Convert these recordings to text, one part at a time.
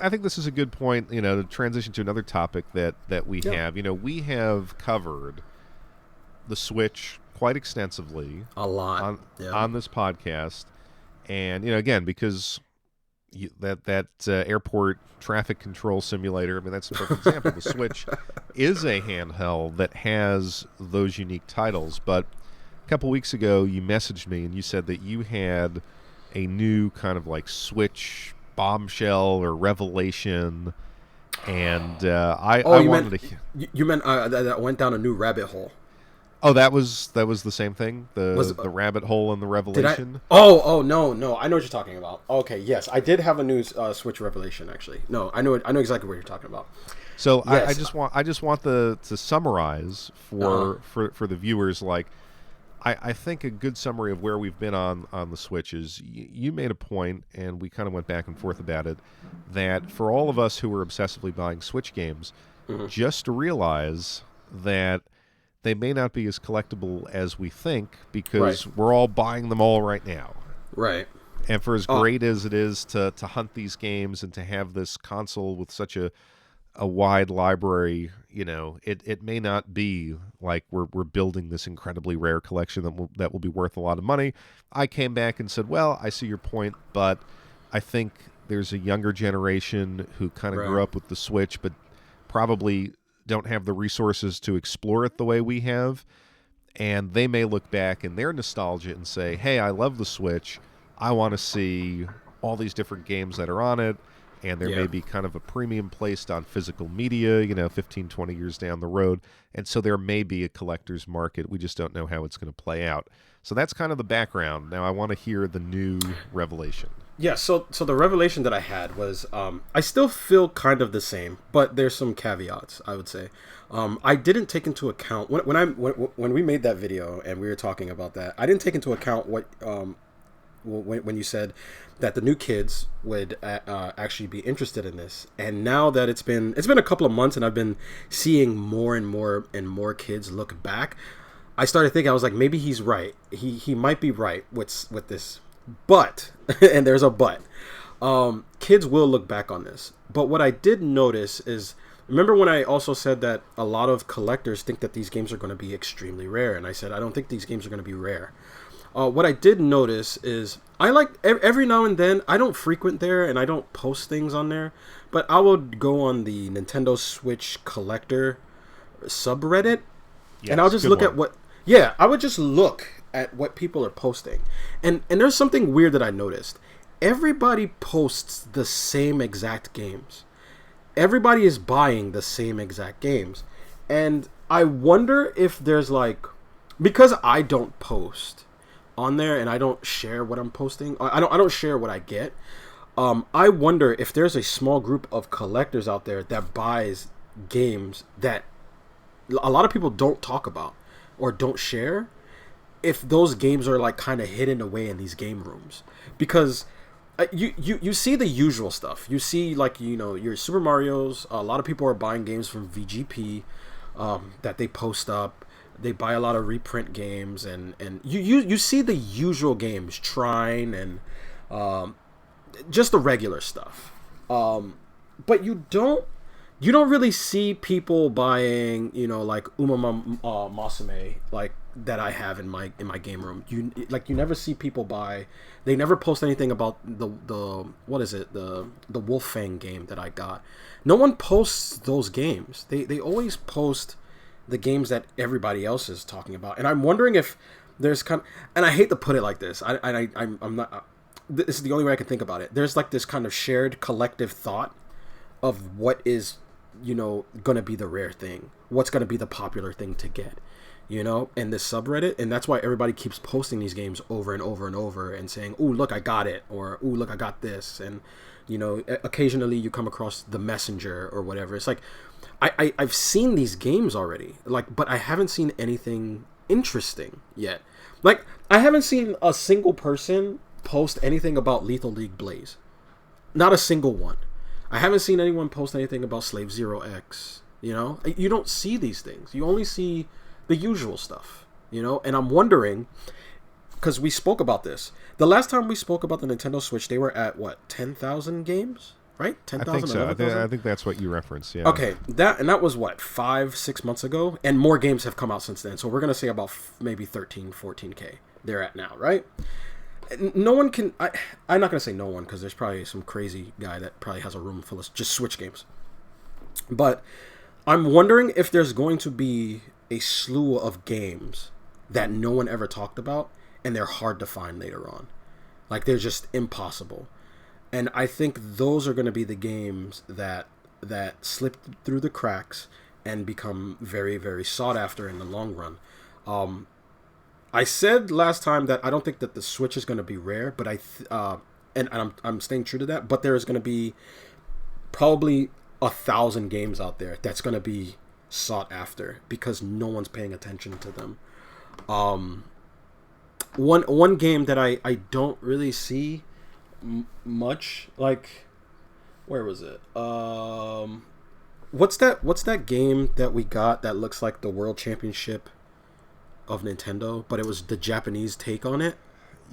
I think this is a good point, to transition to another topic that we Yeah. have. We have covered the Switch quite extensively A lot. on Yeah. on this podcast, and again, because that airport traffic control simulator. I mean, that's a perfect example. The Switch is a handheld that has those unique titles. But a couple weeks ago, you messaged me and you said that you had a new kind of like Switch bombshell or revelation, and Oh, I you meant wanted to. you meant that went down a new rabbit hole. Oh, that was the same thing. Was The rabbit hole and the did I? revelation. Oh, no. I know what you're talking about. Okay, yes, I did have a new Switch revelation actually. No, I know exactly what you're talking about. So I Yes. just want to summarize Uh-huh. for the viewers. Like I think a good summary of where we've been on the Switch is you made a point, and we kind of went back and forth about it, that for all of us who are obsessively buying Switch games, Hmm. just to realize that they may not be as collectible as we think Right. because we're all buying them all right now. Right. And for as Uh, great as it is to hunt these games and to have this console with such a wide library, it may not be like we're building this incredibly rare collection that will be worth a lot of money. I came back and said, well, I see your point, but I think there's a younger generation who kind of right. grew up with the Switch, but probably don't have the resources to explore it the way we have, and they may look back in their nostalgia and say, "Hey, I love the Switch. I want to see all these different games that are on it." And there may Yeah. be kind of a premium placed on physical media, 15, 20 years down the road. And so there may be a collector's market. We just don't know how it's going to play out. So that's kind of the background. Now I want to hear the new revelation. Yeah, so the revelation that I had was I still feel kind of the same, but there's some caveats, I would say. I didn't take into account when we made that video and we were talking about that. I didn't take into account what when you said that the new kids would actually be interested in this. And now that it's been a couple of months and I've been seeing more and more kids look back, I started thinking, I was like, maybe he's right. He might be right with this, but and there's a but. Kids will look back on this. But what I did notice is, remember when I also said that a lot of collectors think that these games are going to be extremely rare, and I said I don't think these games are going to be rare. What I did notice is I like every now and then, I don't frequent there and I don't post things on there, but I would go on the Nintendo Switch collector subreddit, and I'll Yes, just good look one. at what. Yeah, I would just look at what people are posting, and there's something weird that I noticed. Everybody posts the same exact games. Everybody is buying the same exact games, and I wonder if there's like, because I don't post on there and I don't share what I'm posting. I don't share what I get. I wonder if there's a small group of collectors out there that buys games that a lot of people don't talk about or don't share, if those games are like kind of hidden away in these game rooms, because you see the usual stuff. You see, like, your Super Mario's. A lot of people are buying games from VGP that they post up. They buy a lot of reprint games, and you see the usual games, Trine and just the regular stuff. But you don't really see people buying, like Masume, like that I have in my game room. You never see people buy. They never post anything about the what is it, the Wolfang game that I got. No one posts those games. They always post the games that everybody else is talking about, and I'm wondering if there's kind of, and I hate to put it like this. I'm not. This is the only way I can think about it. There's like this kind of shared collective thought of what is, going to be the rare thing, what's going to be the popular thing to get, in this subreddit. And that's why everybody keeps posting these games over and over and over and saying, "Ooh, look, I got it," or "Ooh, look, I got this." And occasionally you come across the messenger or whatever. It's like I've seen these games already, like, but I haven't seen anything interesting yet. Like, I haven't seen a single person post anything about Lethal League Blaze. Not a single one. I haven't seen anyone post anything about Slave Zero X. You don't see these things. You only see the usual stuff. And I'm wondering, because we spoke about this the last time we spoke about the Nintendo Switch. They were at what, 10,000 games? right? I think 10,000, so. 11,000. I think that's what you referenced. Yeah. Okay, that was what 5, 6 months ago, and more games have come out since then. So we're gonna say about maybe 13, 14K they're at now, right? No one can. I'm not gonna say no one because there's probably some crazy guy that probably has a room full of just Switch games. But I'm wondering if there's going to be a slew of games that no one ever talked about, and they're hard to find later on. Like they're just impossible. And I think those are going to be the games that slip through the cracks and become very, very sought after in the long run. I said last time that I don't think that the Switch is going to be rare, but I'm staying true to that. But there is going to be probably 1,000 games out there that's going to be sought after because no one's paying attention to them. One game that I don't really see much, like, where was it? What's that game that we got that looks like the World Championship of Nintendo, but it was the Japanese take on it?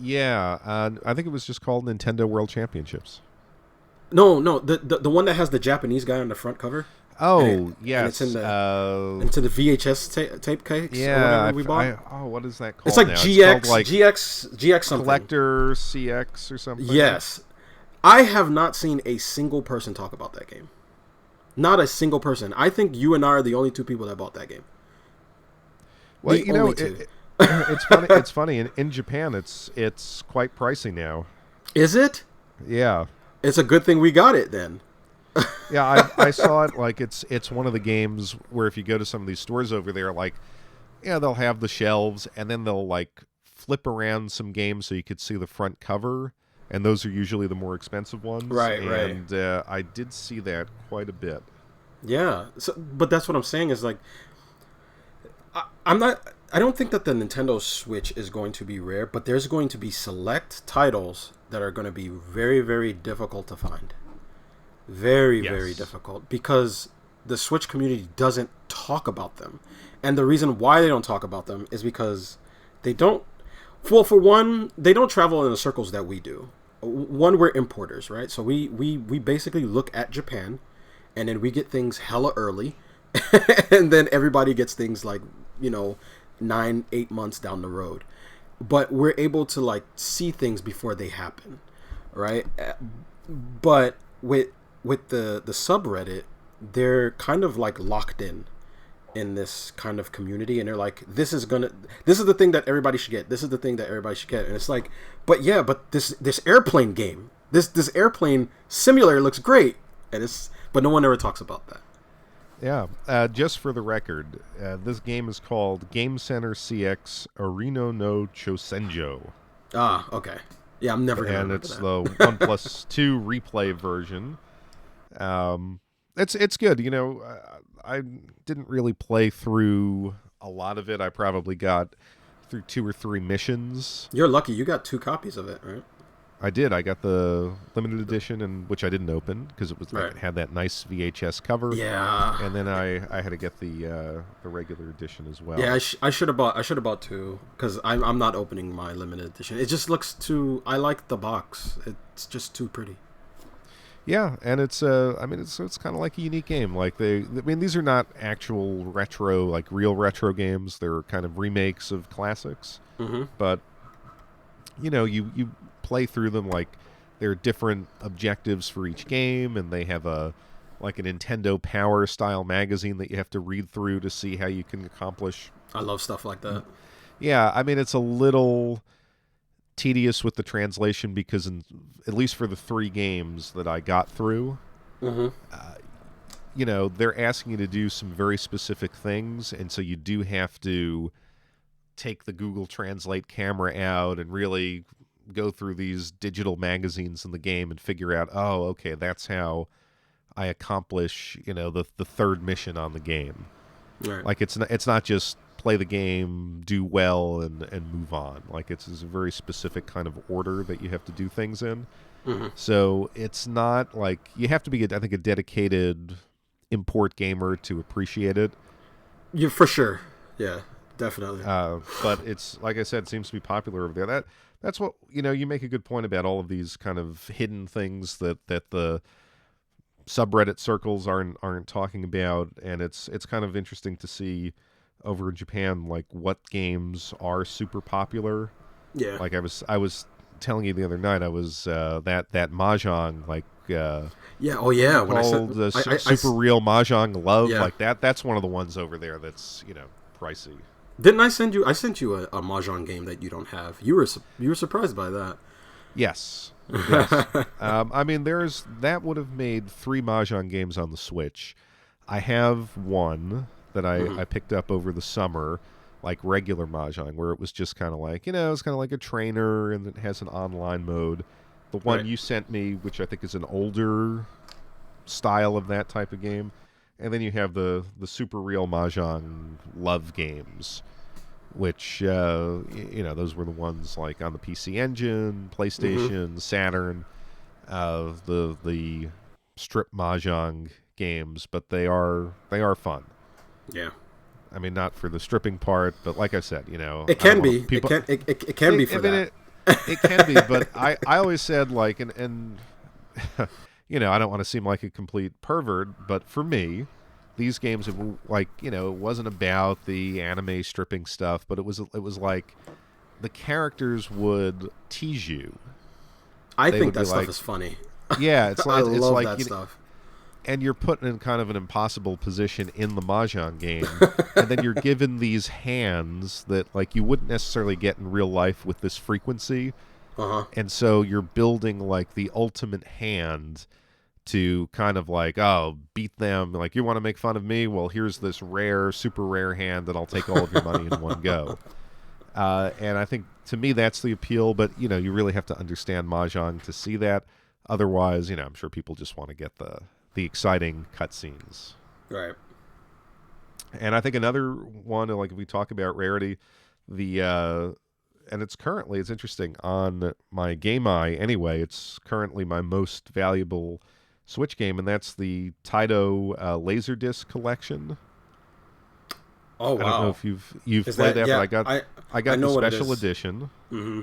Yeah, I think it was just called Nintendo World Championships. No, the one that has the Japanese guy on the front cover. Oh, And it's yes. into the VHS tape case or Yeah. whatever we bought. What is that called? It's like now? GX, It's called like GX something. Collector CX or something. Yes, I have not seen a single person talk about that game. Not a single person. I think you and I are the only two people that bought that game. Well, The only two. It's funny. It's funny. In Japan, it's quite pricey now. Is it? Yeah. It's a good thing we got it then. Yeah, I saw it. Like it's one of the games where if you go to some of these stores over there, like, yeah, they'll have the shelves and then they'll like flip around some games so you could see the front cover, and those are usually the more expensive ones. Right. And I did see that quite a bit. Yeah. So, but that's what I'm saying is like, I'm not. I don't think that the Nintendo Switch is going to be rare, but there's going to be select titles that are going to be very, very difficult to find. Very, very difficult because the Switch community doesn't talk about them. And the reason why they don't talk about them is because they don't. Well, for one, they don't travel in the circles that we do. One, we're importers, right? So we basically look at Japan, and then we get things hella early, and then everybody gets things like, 9-8 months down the road. But we're able to like see things before they happen, right? But with the subreddit, they're kind of like locked in this kind of community, and they're like, this is the thing that everybody should get. This is the thing that everybody should get. And it's like, but this airplane game, this airplane simulator looks great, but no one ever talks about that. Yeah. Just for the record, this game is called Game Center CX Arino no Chosenjo. Ah, okay. Yeah, I'm never gonna. And remember it's that. the 1+2 replay version. It's good. I didn't really play through a lot of it. I probably got through 2 or 3 missions. You're lucky. You got 2 copies of it, right? I did. I got the limited edition, and which I didn't open because it was Right. it had that nice VHS cover. Yeah. And then I had to get the regular edition as well. Yeah, I should have bought 2 because I'm not opening my limited edition. It just looks too. I like the box. It's just too pretty. Yeah, and it's it's kind of like a unique game. Like these are not actual retro, like real retro games. They're kind of remakes of classics. Mm-hmm. But you play through them, like there are different objectives for each game, and they have a Nintendo Power style magazine that you have to read through to see how you can accomplish. I love stuff like that. Yeah, it's a little tedious with the translation because at least for the 3 games that I got through, Mm-hmm. They're asking you to do some very specific things, and so you do have to take the Google Translate camera out and really go through these digital magazines in the game and figure out, oh, okay, that's how I accomplish, the 3rd mission on the game. Right. Like it's not just play the game, do well, and move on. Like it's a very specific kind of order that you have to do things in. Mm-hmm. So it's not like you have to be, I think, a dedicated import gamer to appreciate it. Yeah, for sure. Yeah, definitely. But it's like I said, it seems to be popular over there. That's what you make a good point about all of these kind of hidden things that the subreddit circles aren't talking about, and it's kind of interesting to see over in Japan like what games are super popular. Yeah. Like I was telling you the other night, I was that mahjong, like Yeah. Oh what was yeah. it When I called, sent, the super real mahjong love, yeah. like that's one of the ones over there that's pricey. Didn't I send you? I sent you a mahjong game that you don't have. You were surprised by that. Yes, yes. I mean, that would have made 3 mahjong games on the Switch. I have one that I picked up over the summer, like regular mahjong, where it was just kind of like it's kind of like a trainer, and it has an online mode. The one Right. you sent me, which I think is an older style of that type of game, and then you have the super real mahjong love games, which those were the ones like on the PC Engine, Mm-hmm. PlayStation, Saturn, the strip mahjong games, but they are fun. Yeah. I mean, not for the stripping part, but like I said, It I don't can want to be. It people. can. It can be I for mean, that. it can be, but I always said like and I don't want to seem like a complete pervert, but for me, these games like it wasn't about the anime stripping stuff, but it was like the characters would tease you. I They think would be that stuff like, is funny. yeah, I it's love like that stuff. and you're put in kind of an impossible position in the mahjong game, and then you're given these hands that like you wouldn't necessarily get in real life with this frequency, Uh huh. and so you're building like the ultimate hand to kind of like, oh, beat them. Like, you want to make fun of me? Well, here's this rare, super rare hand that I'll take all of your money in one go. And I think to me that's the appeal, but you really have to understand mahjong to see that. Otherwise, I'm sure people just want to get the exciting cutscenes. Right. And I think another one, like if we talk about rarity, the and it's interesting on my Game Eye anyway. It's currently my most valuable Switch game, and that's the Taito Laserdisc collection. Oh I don't know wow. if you've Is played that that, but yeah? I I got the know what it special is. edition, Mm-hmm.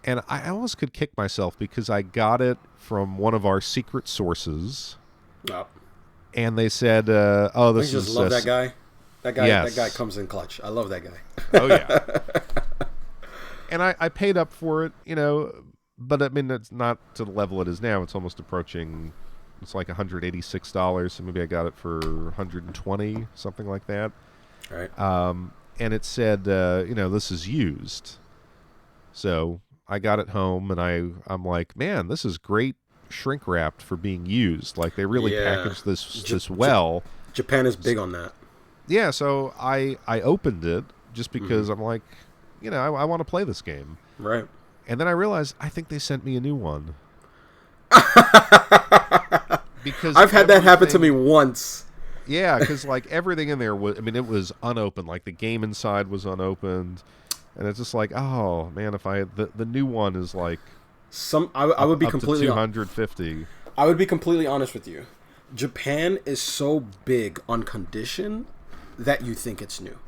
and I almost could kick myself because I got it from one of our secret sources, Oh. and they said, "Oh, Don't you this just is love that guy? That guy yes, comes in clutch. I love that oh yeah." guy. And I paid up for it, but I mean it's not to the level it is now. It's almost approaching. It's like $186, so maybe I got it for 120, something like that. All right. And it said, this is used. So I got it home, and I'm like, man, this is great shrink wrapped for being used. Like they really Yeah. packaged this J- this J- well. Japan is big on that. Yeah, so I opened it just Mm-hmm. because I'm like, I want to play this game. Right. And then I realized I think they sent me a new one because I've had that happen to me once. yeah, because like everything in there was, I mean, it was unopened. Like the game inside was unopened, and it's just like, oh man, if the new one is like I would be up to completely 250. I would be completely honest with you. Japan is so big on condition that you think it's new.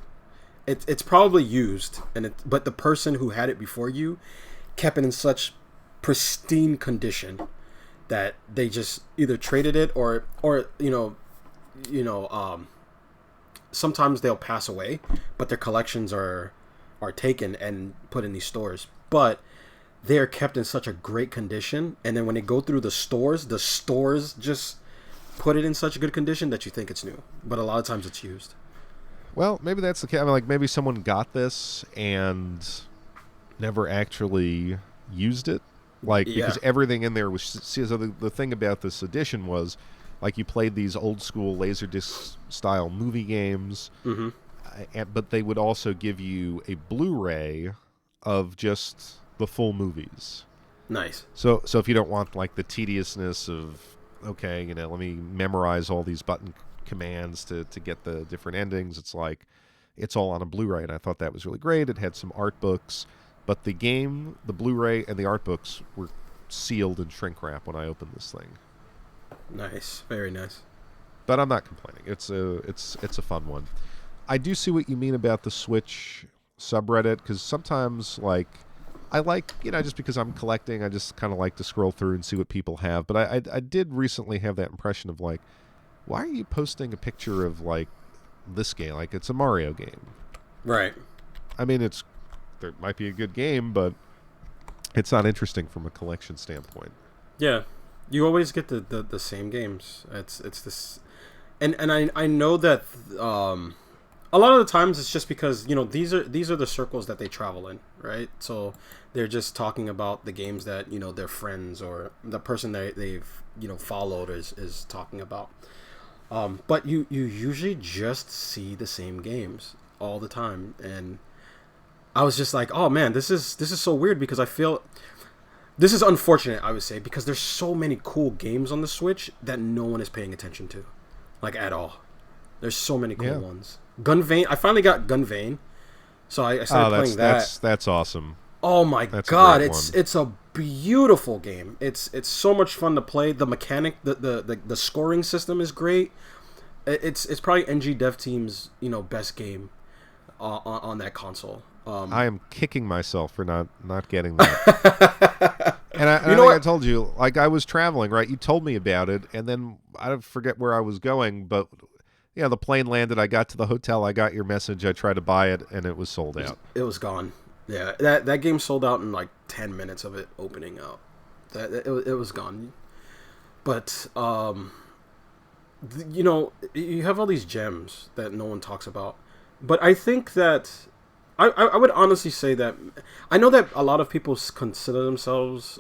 It's probably used, but the person who had it before you kept it in such pristine condition that they just either traded it or sometimes they'll pass away, but their collections are taken and put in these stores. But they are kept in such a great condition, and then when they go through the stores just put it in such a good condition that you think it's new, but a lot of times it's used. Well, maybe that's the case. I mean, like maybe someone got this and never actually used it. Like Yeah. because everything in there was. See, so the thing about this edition was, like you played these old school laserdisc style movie games, Mm-hmm. but they would also give you a Blu-ray of just the full movies. Nice. So if you don't want like the tediousness of okay, let me memorize all these button commands to get the different endings, it's like it's all on a Blu-ray, and I thought that was really great. It had some art books, but the game, the Blu-ray, and the art books were sealed in shrink wrap when I opened this thing. Nice. Very nice. But I'm not complaining. It's a fun one. I do see what you mean about the Switch subreddit because sometimes like I like, just because I'm collecting, I just kind of like to scroll through and see what people have. But I did recently have that impression of like, why are you posting a picture of like this game? Like it's a Mario game. Right. I mean, there might be a good game, but it's not interesting from a collection standpoint. Yeah. You always get the same games. It's this, and I know that a lot of the times it's just because these are the circles that they travel in, right? So they're just talking about the games that their friends or the person they've followed is talking about. But you usually just see the same games all the time, and I was just like, oh man, this is so weird because I feel this is unfortunate, I would say, because there's so many cool games on the Switch that no one is paying attention to, like at all. There's so many cool ones. Gunvein, I finally got Gunvein, so I started playing that. That's awesome. Oh my That's god, a great it's a beautiful game. It's so much fun to play. The mechanic, the scoring system is great. It's probably NG Dev Team's best game on that console. I am kicking myself for not getting that. And I think I told you, like I was traveling, right? You told me about it, and then I forget where I was going, but the plane landed. I got to the hotel. I got your message. I tried to buy it, and it was sold out. It was gone. Yeah, that game sold out in like 10 minutes of it opening up. It was gone. But you have all these gems that no one talks about. But I think that I would honestly say that I know that a lot of people consider themselves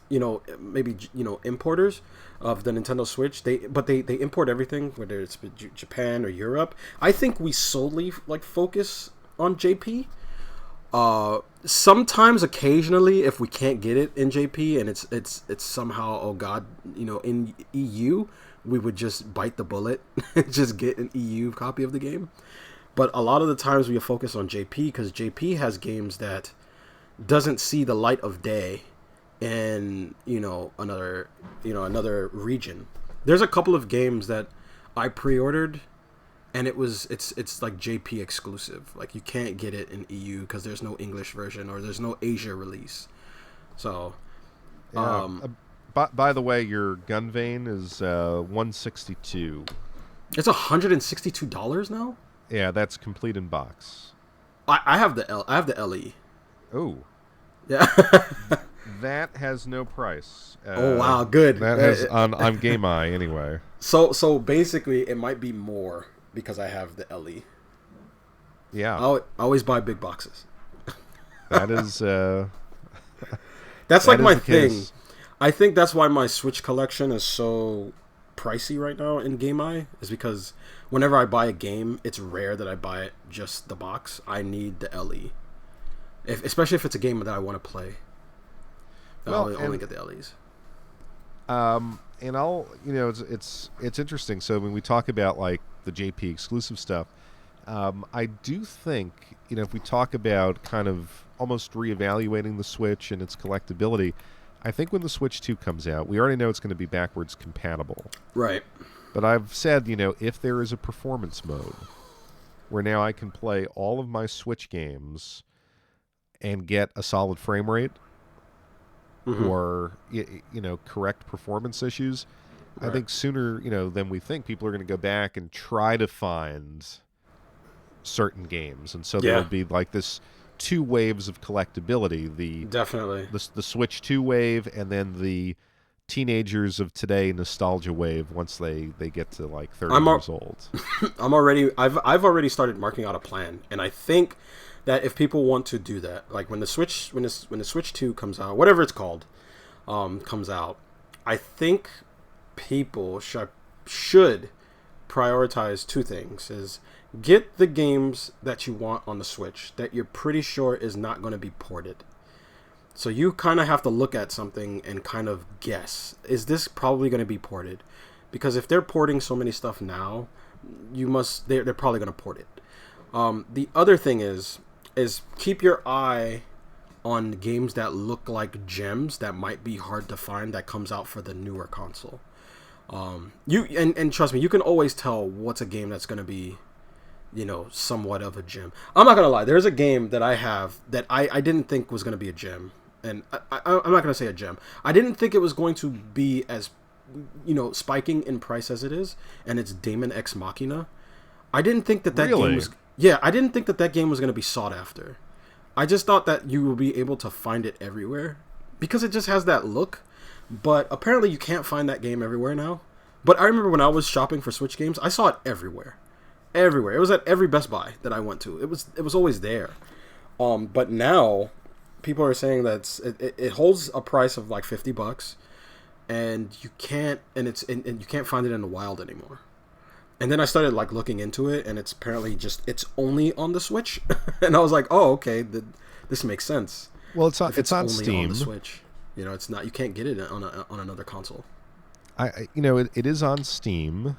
maybe importers of the Nintendo Switch. They import everything, whether it's Japan or Europe. I think we solely like focus on JP. Sometimes, occasionally, if we can't get it in JP and it's somehow, oh god, in EU, we would just bite the bullet and just get an EU copy of the game. But a lot of the times we focus on JP because JP has games that doesn't see the light of day in another region. There's a couple of games that I pre-ordered, and it's like JP exclusive. Like you can't get it in EU because there's no English version or there's no Asia release. So, by the way, your Gunvein is $162. It's $162 now. Yeah, that's complete in box. I have the LE. Oh, yeah. That has no price. Oh wow, good. That has on Game Eye anyway. So basically, it might be more because I have the LE. Yeah, I always buy big boxes. That is. That's like my thing. I think that's why my Switch collection is so pricey right now in Game Eye, is because whenever I buy a game, it's rare that I buy it just the box. I need the LE, especially if it's a game that I want to play. I'll only get the LEs. And I'll, it's interesting. So when we talk about like the JP exclusive stuff, I do think, if we talk about kind of almost reevaluating the Switch and its collectability, I think when the Switch 2 comes out, we already know it's going to be backwards compatible. Right. But I've said, if there is a performance mode where now I can play all of my Switch games and get a solid frame rate, or correct performance issues, right. I think sooner than we think people are going to go back and try to find certain games, and so there'll be like this two waves of collectability: definitely the Switch 2 wave, and then the teenagers of today nostalgia wave once they get to like 30 years old. I've already started marking out a plan, and I think that if people want to do that, like when the Switch 2 comes out, whatever it's called, comes out, I think people should prioritize two things: is get the games that you want on the Switch that you're pretty sure is not going to be ported. So you kind of have to look at something and kind of guess, is this probably going to be ported? Because if they're porting so many stuff now, they're probably going to port it. The other thing is keep your eye on games that look like gems that might be hard to find that comes out for the newer console. And trust me, you can always tell what's a game that's going to be somewhat of a gem. I'm not gonna lie. There's a game that I have that I didn't think was gonna be a gem, and I'm not gonna say a gem. I didn't think it was going to be as spiking in price as it is, and it's Damon X Machina. I didn't think that game Really? was. Yeah, I didn't think that game was gonna be sought after. I just thought that you will be able to find it everywhere because it just has that look. But apparently, you can't find that game everywhere now. But I remember when I was shopping for Switch games, I saw it everywhere, everywhere. It was at every Best Buy that I went to. It was always there. But now, people are saying that it holds a price of like $50, and you can't and you can't find it in the wild anymore. And then I started like looking into it, and it's apparently it's only on the Switch, and I was like, oh, okay, this makes sense. Well, it's on, If it's it's on only on the Steam. Switch, it's not. You can't get it on another console. It is on Steam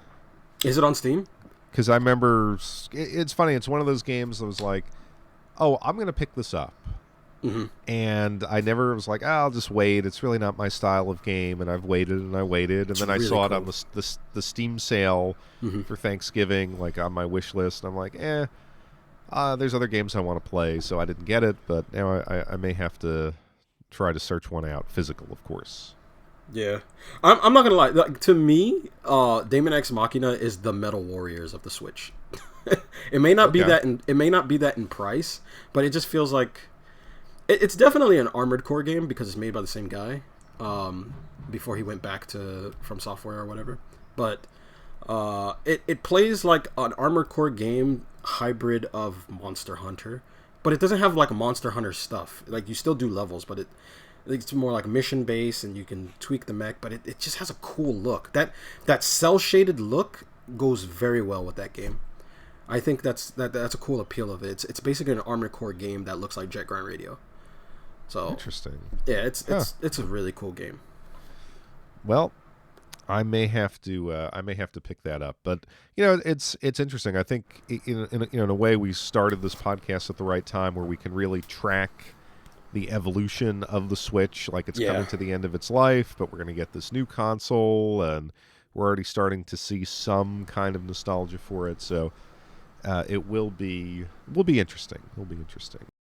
Is it on Steam? because I remember. It's funny. It's one of those games that was like, oh, I'm going to pick this up. Mm-hmm. And I never was like, I'll just wait. It's really not my style of game, and I've waited and I waited, and It's then I really saw it cool. on the Steam sale Mm-hmm. for Thanksgiving, like on my wish list. And I'm like, there's other games I want to play, so I didn't get it. But now I may have to try to search one out, physical, of course. Yeah, I'm not gonna lie. Like, to me, Damon X Machina is the Metal Warriors of the Switch. It may not be Okay, that in price, but it just feels like it's definitely an Armored Core game because it's made by the same guy. Before he went back to From Software or whatever, but it plays like an Armored Core game hybrid of Monster Hunter, but it doesn't have like a Monster Hunter stuff. Like you still do levels, but it's more like mission based, and you can tweak the mech. But it just has a cool look. That cell shaded look goes very well with that game. I think that's a cool appeal of it. It's basically an Armored Core game that looks like Jet Grind Radio. So interesting. yeah, it's Huh. it's a really cool game. Well, I may have to pick that up. But it's interesting. I think in a way we started this podcast at the right time where we can really track the evolution of the Switch. Like it's Yeah. coming to the end of its life, but we're going to get this new console, and we're already starting to see some kind of nostalgia for it. So it will be interesting. It will be interesting.